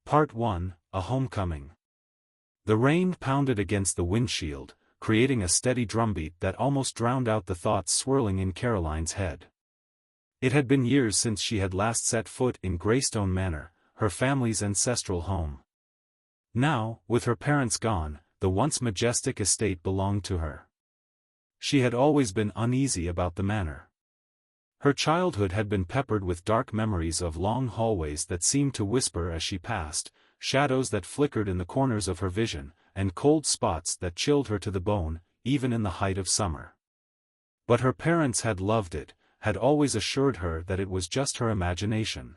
Part 1, A Homecoming. The rain pounded against the windshield, creating a steady drumbeat that almost drowned out the thoughts swirling in Caroline's head. It had been years since she had last set foot in Greystone Manor, her family's ancestral home. Now, with her parents gone, the once majestic estate belonged to her. She had always been uneasy about the manor. Her childhood had been peppered with dark memories of long hallways that seemed to whisper as she passed, shadows that flickered in the corners of her vision, and cold spots that chilled her to the bone, even in the height of summer. But her parents had loved it, had always assured her that it was just her imagination.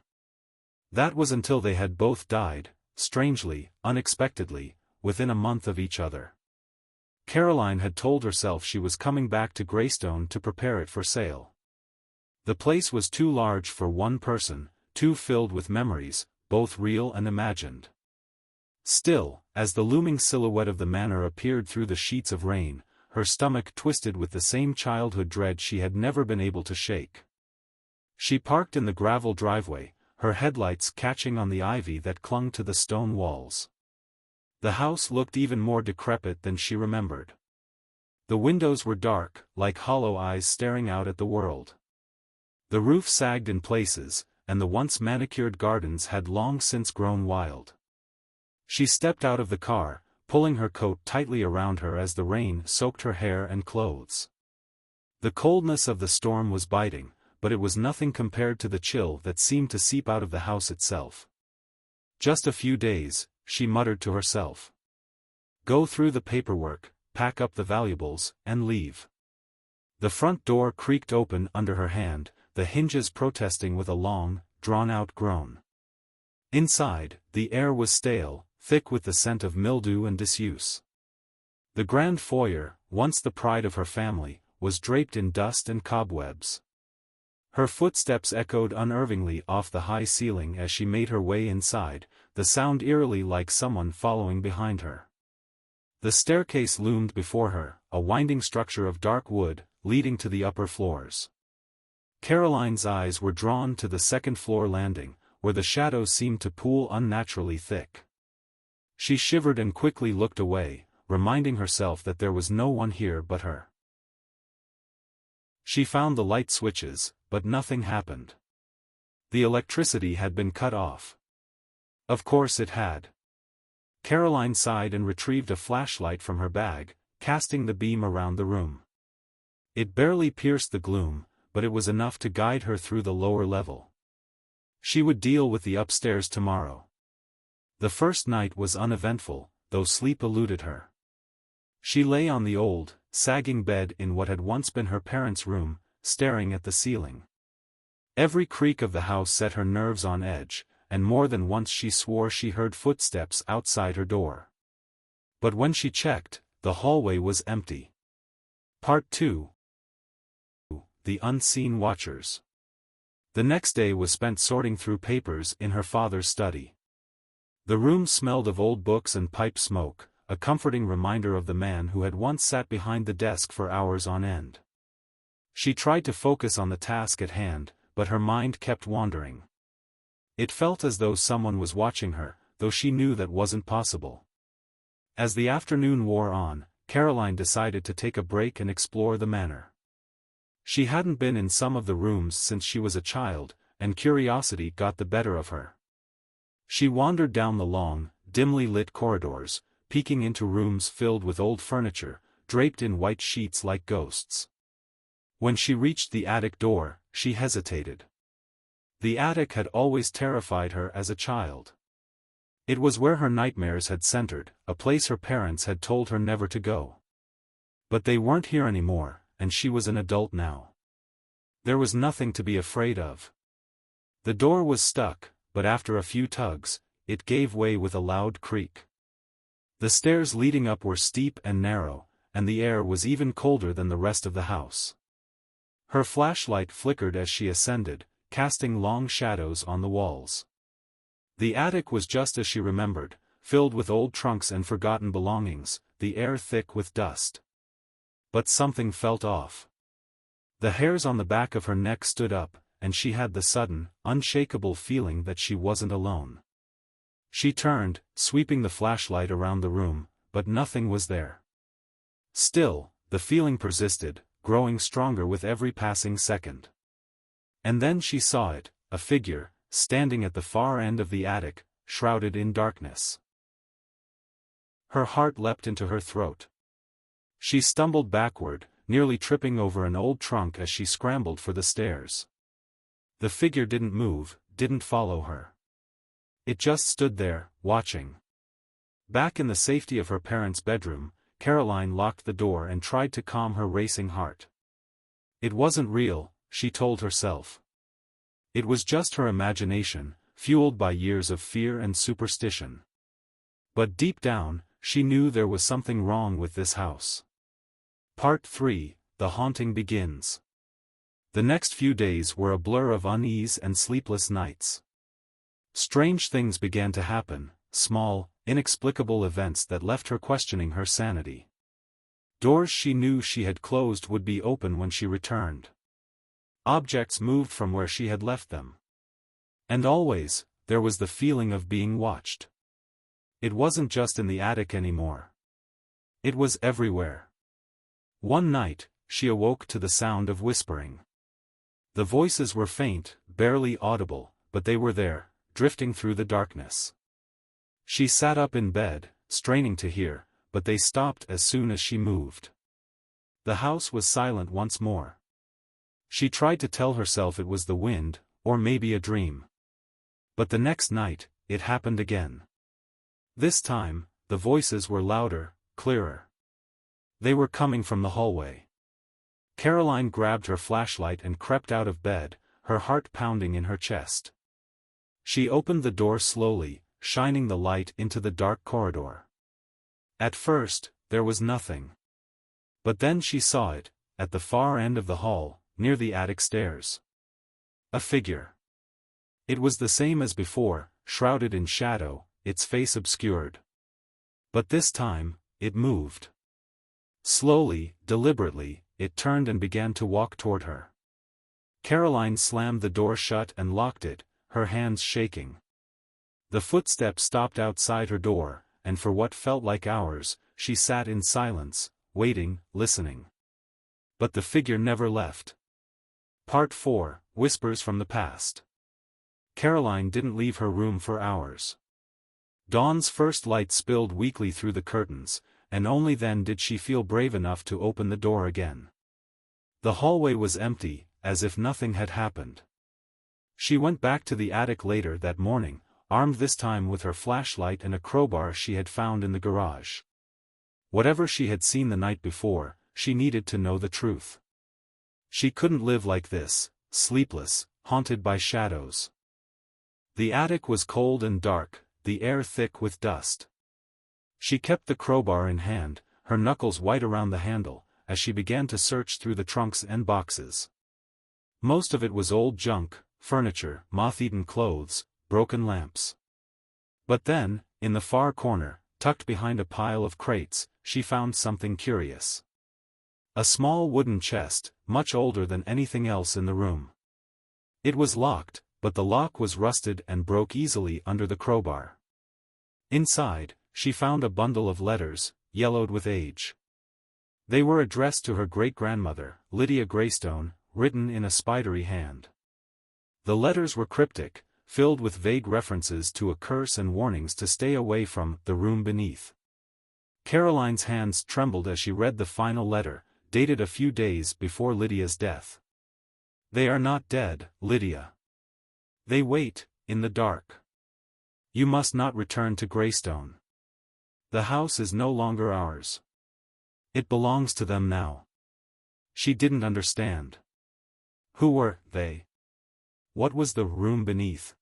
That was until they had both died, strangely, unexpectedly, within a month of each other. Caroline had told herself she was coming back to Greystone to prepare it for sale. The place was too large for one person, too filled with memories, both real and imagined. Still, as the looming silhouette of the manor appeared through the sheets of rain, her stomach twisted with the same childhood dread she had never been able to shake. She parked in the gravel driveway, her headlights catching on the ivy that clung to the stone walls. The house looked even more decrepit than she remembered. The windows were dark, like hollow eyes staring out at the world. The roof sagged in places, and the once manicured gardens had long since grown wild. She stepped out of the car, pulling her coat tightly around her as the rain soaked her hair and clothes. The coldness of the storm was biting, but it was nothing compared to the chill that seemed to seep out of the house itself. Just a few days, she muttered to herself. Go through the paperwork, pack up the valuables, and leave. The front door creaked open under her hand, the hinges protesting with a long, drawn-out groan. Inside, the air was stale, thick with the scent of mildew and disuse. The grand foyer, once the pride of her family, was draped in dust and cobwebs. Her footsteps echoed unnervingly off the high ceiling as she made her way inside, the sound eerily like someone following behind her. The staircase loomed before her, a winding structure of dark wood, leading to the upper floors. Caroline's eyes were drawn to the second-floor landing, where the shadows seemed to pool unnaturally thick. She shivered and quickly looked away, reminding herself that there was no one here but her. She found the light switches, but nothing happened. The electricity had been cut off. Of course it had. Caroline sighed and retrieved a flashlight from her bag, casting the beam around the room. It barely pierced the gloom, but it was enough to guide her through the lower level. She would deal with the upstairs tomorrow. The first night was uneventful, though sleep eluded her. She lay on the old, sagging bed in what had once been her parents' room, staring at the ceiling. Every creak of the house set her nerves on edge, and more than once she swore she heard footsteps outside her door. But when she checked, the hallway was empty. Part 2. The Unseen Watchers. The next day was spent sorting through papers in her father's study. The room smelled of old books and pipe smoke, a comforting reminder of the man who had once sat behind the desk for hours on end. She tried to focus on the task at hand, but her mind kept wandering. It felt as though someone was watching her, though she knew that wasn't possible. As the afternoon wore on, Caroline decided to take a break and explore the manor. She hadn't been in some of the rooms since she was a child, and curiosity got the better of her. She wandered down the long, dimly lit corridors, peeking into rooms filled with old furniture, draped in white sheets like ghosts. When she reached the attic door, she hesitated. The attic had always terrified her as a child. It was where her nightmares had centered, a place her parents had told her never to go. But they weren't here anymore, and she was an adult now. There was nothing to be afraid of. The door was stuck, but after a few tugs, it gave way with a loud creak. The stairs leading up were steep and narrow, and the air was even colder than the rest of the house. Her flashlight flickered as she ascended, casting long shadows on the walls. The attic was just as she remembered, filled with old trunks and forgotten belongings, the air thick with dust. But something felt off. The hairs on the back of her neck stood up, and she had the sudden, unshakable feeling that she wasn't alone. She turned, sweeping the flashlight around the room, but nothing was there. Still, the feeling persisted, growing stronger with every passing second. And then she saw it, a figure, standing at the far end of the attic, shrouded in darkness. Her heart leapt into her throat. She stumbled backward, nearly tripping over an old trunk as she scrambled for the stairs. The figure didn't move, didn't follow her. It just stood there, watching. Back in the safety of her parents' bedroom, Caroline locked the door and tried to calm her racing heart. It wasn't real, she told herself. It was just her imagination, fueled by years of fear and superstition. But deep down, she knew there was something wrong with this house. Part 3, The Haunting Begins. The next few days were a blur of unease and sleepless nights. Strange things began to happen, small, inexplicable events that left her questioning her sanity. Doors she knew she had closed would be open when she returned. Objects moved from where she had left them. And always, there was the feeling of being watched. It wasn't just in the attic anymore. It was everywhere. One night, she awoke to the sound of whispering. The voices were faint, barely audible, but they were there, drifting through the darkness. She sat up in bed, straining to hear, but they stopped as soon as she moved. The house was silent once more. She tried to tell herself it was the wind, or maybe a dream. But the next night, it happened again. This time, the voices were louder, clearer. They were coming from the hallway. Caroline grabbed her flashlight and crept out of bed, her heart pounding in her chest. She opened the door slowly, shining the light into the dark corridor. At first, there was nothing. But then she saw it, at the far end of the hall, near the attic stairs. A figure. It was the same as before, shrouded in shadow, its face obscured. But this time, it moved. Slowly, deliberately, it turned and began to walk toward her. Caroline slammed the door shut and locked it, her hands shaking. The footsteps stopped outside her door, and for what felt like hours, she sat in silence, waiting, listening. But the figure never left. Part 4, Whispers from the Past. Caroline didn't leave her room for hours. Dawn's first light spilled weakly through the curtains, and only then did she feel brave enough to open the door again. The hallway was empty, as if nothing had happened. She went back to the attic later that morning, armed this time with her flashlight and a crowbar she had found in the garage. Whatever she had seen the night before, she needed to know the truth. She couldn't live like this, sleepless, haunted by shadows. The attic was cold and dark, the air thick with dust. She kept the crowbar in hand, her knuckles white around the handle, as she began to search through the trunks and boxes. Most of it was old junk, furniture, moth-eaten clothes, broken lamps. But then, in the far corner, tucked behind a pile of crates, she found something curious. A small wooden chest, much older than anything else in the room. It was locked, but the lock was rusted and broke easily under the crowbar. Inside, she found a bundle of letters, yellowed with age. They were addressed to her great-grandmother, Lydia Greystone, written in a spidery hand. The letters were cryptic, filled with vague references to a curse and warnings to stay away from the room beneath. Caroline's hands trembled as she read the final letter, dated a few days before Lydia's death. They are not dead, Lydia. They wait, in the dark. You must not return to Greystone. The house is no longer ours. It belongs to them now. She didn't understand. Who were they? What was the room beneath?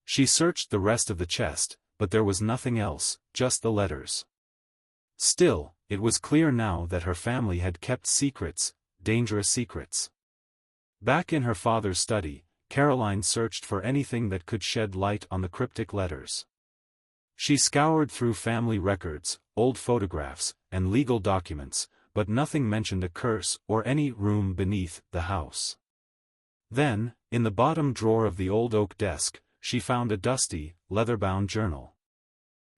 She searched the rest of the chest, but there was nothing else, just the letters. Still, it was clear now that her family had kept secrets, dangerous secrets. Back in her father's study, Caroline searched for anything that could shed light on the cryptic letters. She scoured through family records, old photographs, and legal documents, but nothing mentioned a curse or any room beneath the house. Then, in the bottom drawer of the old oak desk, she found a dusty, leather-bound journal.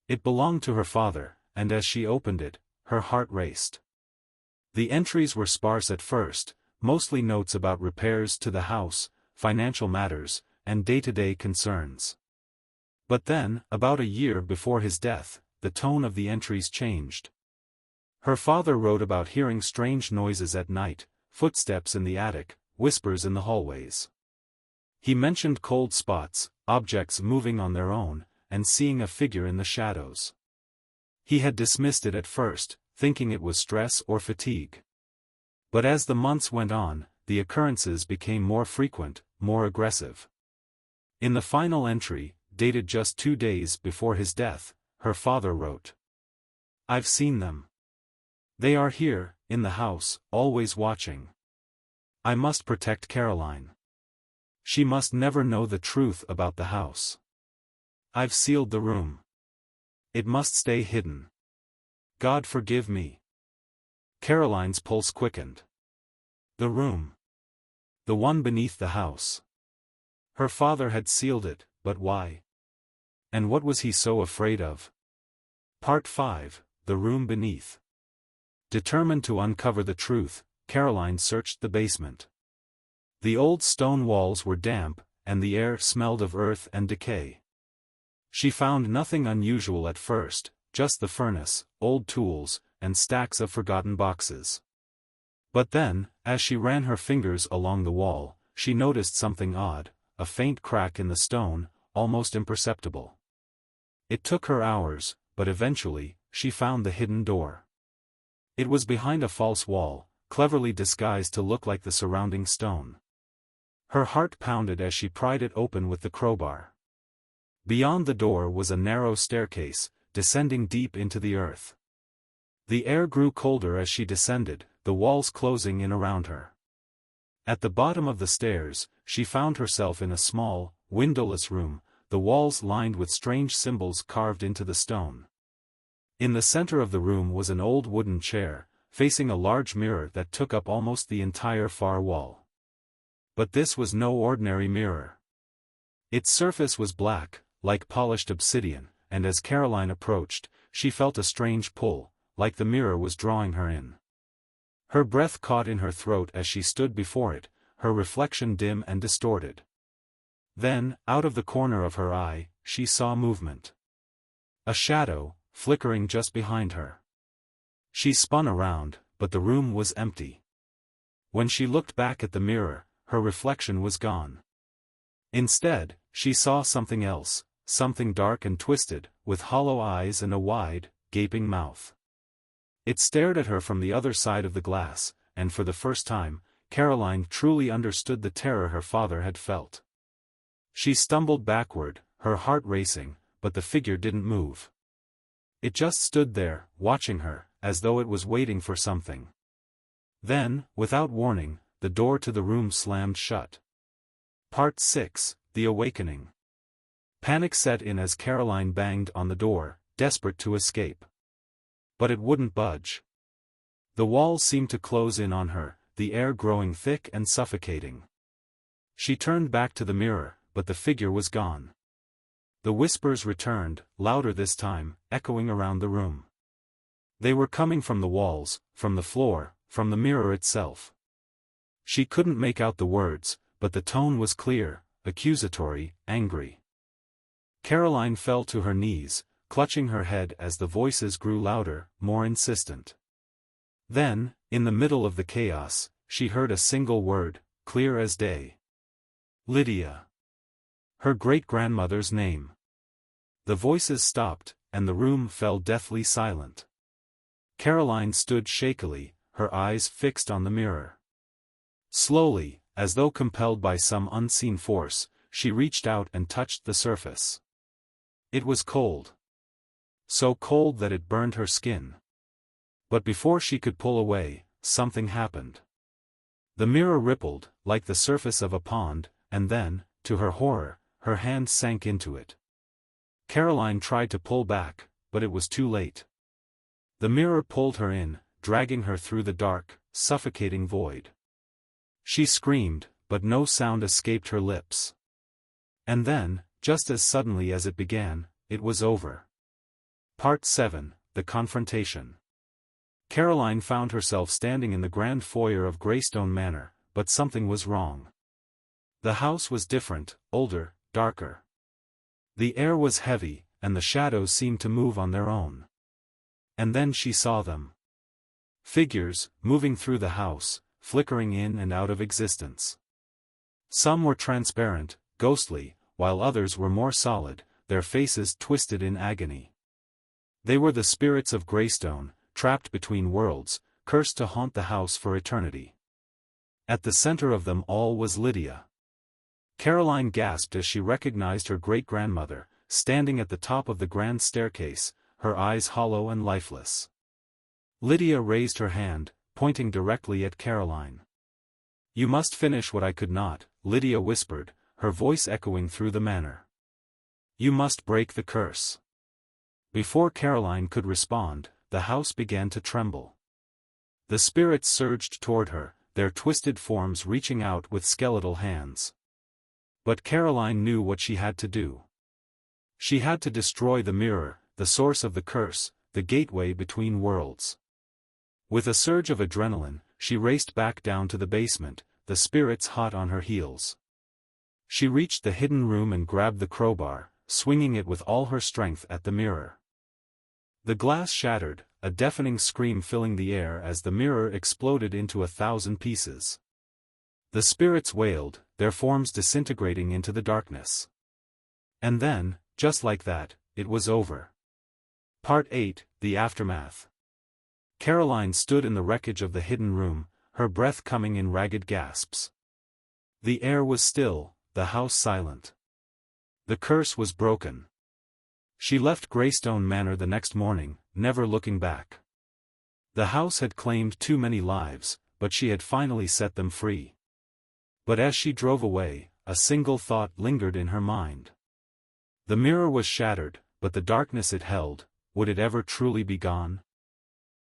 It belonged to her father, and as she opened it, her heart raced. The entries were sparse at first, mostly notes about repairs to the house, financial matters, and day-to-day concerns. But then, about a year before his death, the tone of the entries changed. Her father wrote about hearing strange noises at night, footsteps in the attic, whispers in the hallways. He mentioned cold spots, objects moving on their own, and seeing a figure in the shadows. He had dismissed it at first, thinking it was stress or fatigue. But as the months went on, the occurrences became more frequent, more aggressive. In the final entry, dated just 2 days before his death, her father wrote, "I've seen them. They are here, in the house, always watching. I must protect Caroline. She must never know the truth about the house. I've sealed the room. It must stay hidden. God forgive me." Caroline's pulse quickened. The room. The one beneath the house. Her father had sealed it, but why? And what was he so afraid of? Part 5, The Room Beneath. Determined to uncover the truth, Caroline searched the basement. The old stone walls were damp, and the air smelled of earth and decay. She found nothing unusual at first, just the furnace, old tools, and stacks of forgotten boxes. But then, as she ran her fingers along the wall, she noticed something odd, a faint crack in the stone, almost imperceptible. It took her hours, but eventually, she found the hidden door. It was behind a false wall, cleverly disguised to look like the surrounding stone. Her heart pounded as she pried it open with the crowbar. Beyond the door was a narrow staircase, descending deep into the earth. The air grew colder as she descended, the walls closing in around her. At the bottom of the stairs, she found herself in a small, windowless room, the walls lined with strange symbols carved into the stone. In the center of the room was an old wooden chair, facing a large mirror that took up almost the entire far wall. But this was no ordinary mirror. Its surface was black, like polished obsidian, and as Caroline approached, she felt a strange pull, like the mirror was drawing her in. Her breath caught in her throat as she stood before it, her reflection dim and distorted. Then, out of the corner of her eye, she saw movement. A shadow, flickering just behind her. She spun around, but the room was empty. When she looked back at the mirror, her reflection was gone. Instead, she saw something else, something dark and twisted, with hollow eyes and a wide, gaping mouth. It stared at her from the other side of the glass, and for the first time, Caroline truly understood the terror her father had felt. She stumbled backward, her heart racing, but the figure didn't move. It just stood there, watching her, as though it was waiting for something. Then, without warning, the door to the room slammed shut. Part 6, The Awakening. Panic set in as Caroline banged on the door, desperate to escape. But it wouldn't budge. The walls seemed to close in on her, the air growing thick and suffocating. She turned back to the mirror, but the figure was gone. The whispers returned, louder this time, echoing around the room. They were coming from the walls, from the floor, from the mirror itself. She couldn't make out the words, but the tone was clear, accusatory, angry. Caroline fell to her knees, clutching her head as the voices grew louder, more insistent. Then, in the middle of the chaos, she heard a single word, clear as day. Lydia. Her great-grandmother's name. The voices stopped, and the room fell deathly silent. Caroline stood shakily, her eyes fixed on the mirror. Slowly, as though compelled by some unseen force, she reached out and touched the surface. It was cold. So cold that it burned her skin. But before she could pull away, something happened. The mirror rippled, like the surface of a pond, and then, to her horror, her hand sank into it. Caroline tried to pull back, but it was too late. The mirror pulled her in, dragging her through the dark, suffocating void. She screamed, but no sound escaped her lips. And then, just as suddenly as it began, it was over. Part 7, The Confrontation. Caroline found herself standing in the grand foyer of Greystone Manor, but something was wrong. The house was different, older, darker. The air was heavy, and the shadows seemed to move on their own. And then she saw them. Figures, moving through the house, flickering in and out of existence. Some were transparent, ghostly, while others were more solid, their faces twisted in agony. They were the spirits of Greystone, trapped between worlds, cursed to haunt the house for eternity. At the center of them all was Lydia. Caroline gasped as she recognized her great-grandmother, standing at the top of the grand staircase, her eyes hollow and lifeless. Lydia raised her hand, pointing directly at Caroline. "You must finish what I could not," Lydia whispered, her voice echoing through the manor. "You must break the curse." Before Caroline could respond, the house began to tremble. The spirits surged toward her, their twisted forms reaching out with skeletal hands. But Caroline knew what she had to do. She had to destroy the mirror, the source of the curse, the gateway between worlds. With a surge of adrenaline, she raced back down to the basement, the spirits hot on her heels. She reached the hidden room and grabbed the crowbar, swinging it with all her strength at the mirror. The glass shattered, a deafening scream filling the air as the mirror exploded into 1,000 pieces. The spirits wailed, their forms disintegrating into the darkness. And then, just like that, it was over. Part 8, The Aftermath. Caroline stood in the wreckage of the hidden room, her breath coming in ragged gasps. The air was still, the house silent. The curse was broken. She left Greystone Manor the next morning, never looking back. The house had claimed too many lives, but she had finally set them free. But as she drove away, a single thought lingered in her mind. The mirror was shattered, but the darkness it held, would it ever truly be gone?